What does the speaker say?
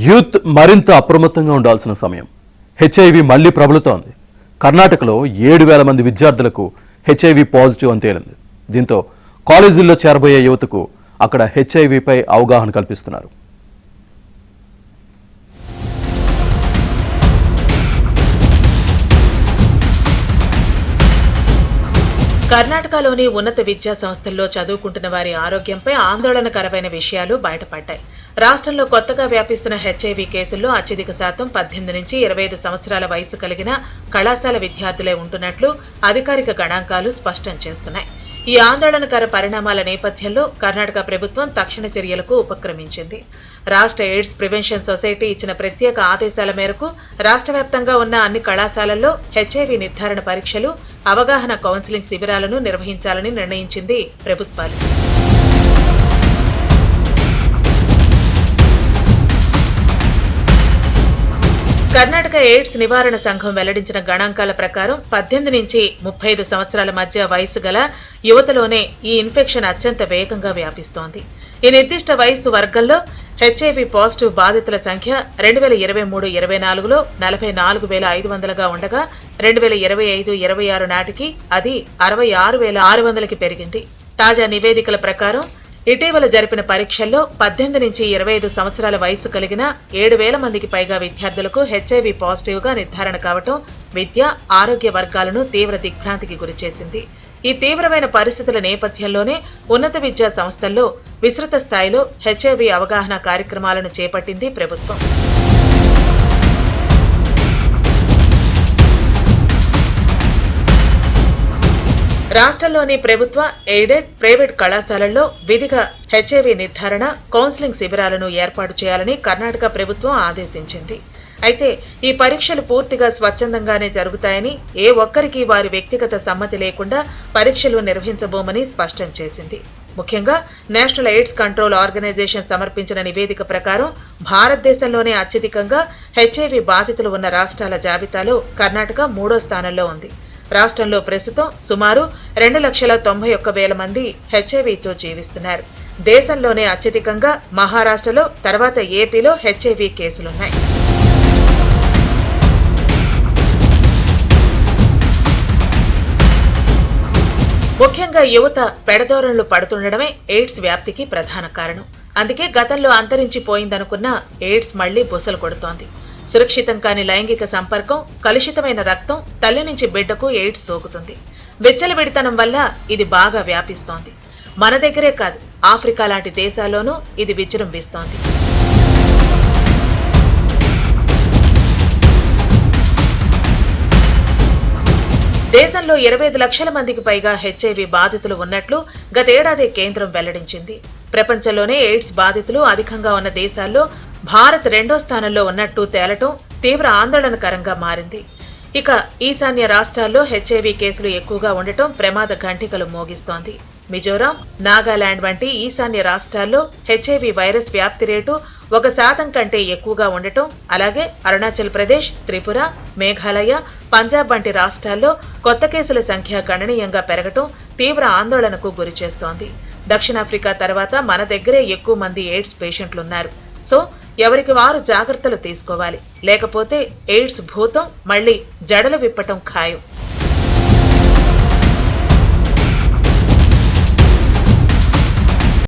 Youth మరింత అప్రమత్తంగా ఉండాల్సిన సమయం. హెచ్ఐవి మళ్లీ ప్రబలుతోంది. కర్ణాటకలో 7,000 మంది విద్యార్థులకు హెచ్ఐవి పాజిటివ్ అని తేలింది. దీంతో కాలేజీల్లో చేరబోయే యువతకు అక్కడ హెచ్ఐవిపై అవగాహన కల్పిస్తున్నారు. కర్ణాటకలోని ఉన్నత విద్యా సంస్థల్లో చదువుకుంటున్న వారి ఆరోగ్యంపై ఆందోళనకరమైన విషయాలు బయటపడ్డాయి. రాష్ట్రంలో కొత్తగా వ్యాపిస్తున్న హెచ్ఐవి కేసుల్లో అత్యధిక శాతం 18 నుంచి 25 సంవత్సరాల వయసు కలిగిన కళాశాల విద్యార్థులే ఉంటున్నట్లు అధికారిక గణాంకాలు స్పష్టం చేస్తున్నాయి. ఈ ఆందోళనకర పరిణామాల నేపథ్యంలో కర్ణాటక ప్రభుత్వం తక్షణ చర్యలకు ఉపక్రమించింది. రాష్ట్ర ఎయిడ్స్ ప్రివెన్షన్ సొసైటీ ఇచ్చిన ప్రత్యేక ఆదేశాల మేరకు రాష్ట్ర వ్యాప్తంగా ఉన్న అన్ని కళాశాలల్లో హెచ్ఐవి నిర్ధారణ పరీక్షలు, అవగాహన కౌన్సిలింగ్ శిబిరాలను నిర్వహించాలని నిర్ణయించింది ప్రభుత్వాలు. కర్ణాటక ఎయిడ్స్ నివారణ సంఘం వెల్లడించిన గణాంకాల ప్రకారం 18 నుంచి 35 సంవత్సరాల మధ్య వయసు గల యువతలోనే ఈ ఇన్ఫెక్షన్ అత్యంత వేగంగా వ్యాపిస్తోంది. ఈ నిర్దిష్ట వయస్సు వర్గంలో హెచ్ఐవి పాజిటివ్ బాధితుల సంఖ్య 2023-24లో 44,500గా ఉండగా 2025-26 నాటికి అది 66,600కి పెరిగింది. తాజా నివేదికల ప్రకారం ఇటీవల జరిపిన పరీక్షల్లో 18 నుంచి 25 సంవత్సరాల వయసు కలిగిన 7,000 మందికి పైగా విద్యార్థులకు హెచ్ఐవి పాజిటివ్ గా నిర్ధారణ కావటం విద్య, ఆరోగ్య వర్గాలను తీవ్ర దిగ్భ్రాంతికి గురిచేసింది. ఈ తీవ్రమైన పరిస్థితుల నేపథ్యంలోనే ఉన్నత విద్యా సంస్థల్లో విస్తృత స్థాయిలో హెచ్ఐవి అవగాహన కార్యక్రమాలను చేపట్టింది ప్రభుత్వం. రాష్ట్రంలోని ప్రభుత్వ, ఎయిడెడ్, ప్రైవేట్ కళాశాలల్లో విధిగా హెచ్ఐవి నిర్ధారణ, కౌన్సిలింగ్ శిబిరాలను ఏర్పాటు చేయాలని కర్ణాటక ప్రభుత్వం ఆదేశించింది. అయితే ఈ పరీక్షలు పూర్తిగా స్వచ్ఛందంగానే జరుగుతాయని, ఏ ఒక్కరికి వారి వ్యక్తిగత సమ్మతి లేకుండా పరీక్షలు నిర్వహించబోమని స్పష్టం చేసింది. ముఖ్యంగా నేషనల్ ఎయిడ్స్ కంట్రోల్ ఆర్గనైజేషన్ సమర్పించిన నివేదిక ప్రకారం భారతదేశంలోనే అత్యధికంగా హెచ్ఐవి బాధితులు ఉన్న రాష్ట్రాల జాబితాలో కర్ణాటక 3వ స్థానంలో ఉంది. రాష్ట్రంలో ప్రస్తుతం సుమారు 2,91,000 మంది హెచ్ఐవితో జీవిస్తున్నారు. దేశంలోనే అత్యధికంగా మహారాష్ట్రలో, తర్వాత ఏపీలో హెచ్ఐవి కేసులున్నాయి. ముఖ్యంగా యువత పెడదోరణలు పడుతుండడమే ఎయిడ్స్ వ్యాప్తికి ప్రధాన కారణం. అందుకే గతంలో అంతరించిపోయిందనుకున్న ఎయిడ్స్ మళ్లీ బుసలు కొడుతోంది. సురక్షితం కాని లైంగిక సంపర్కం, కలుషితమైన రక్తం తల్లి నుంచి బిడ్డకు ఎయిడ్స్ సోకుతుంది. విచ్చలవిడితనం వల్ల ఇది బాగా వ్యాపిస్తోంది. మన దగ్గరే కాదు, ఆఫ్రికా లాంటి దేశాల్లోనూ ఇది విజృంభిస్తోంది. దేశంలో 25 లక్షల మందికి పైగా హెచ్ఐవి బాధితులు ఉన్నట్లు గతేడాది కేంద్రం వెల్లడించింది. ప్రపంచంలోనే ఎయిడ్స్ బాధితులు అధికంగా ఉన్న దేశాల్లో భారత్ 2వ స్థానంలో ఉన్నట్టు తేలటం తీవ్ర ఆందోళనకరంగా మారింది. ఇక ఈశాన్య రాష్ట్రాల్లో హెచ్ఐవి కేసులు ఎక్కువగా ఉండటం ప్రమాద ఘంటికలు మోగిస్తోంది. మిజోరాం, నాగాలాండ్ వంటి ఈశాన్య రాష్ట్రాల్లో హెచ్ఐవి వైరస్ వ్యాప్తి రేటు 1% కంటే ఎక్కువగా ఉండటం, అలాగే అరుణాచల్ ప్రదేశ్, త్రిపుర, మేఘాలయ, పంజాబ్ వంటి రాష్ట్రాల్లో కొత్త కేసుల సంఖ్య గణనీయంగా పెరగటం తీవ్ర ఆందోళనకు గురిచేస్తోంది. దక్షిణాఫ్రికా తర్వాత మన దగ్గరే ఎక్కువ మంది ఎయిడ్స్ పేషెంట్లున్నారు. సో ఎవరికి వారు జాగ్రత్తలు తీసుకోవాలి, లేకపోతే ఎయిడ్స్ భూతం మళ్లీ జడలు విప్పటం ఖాయం.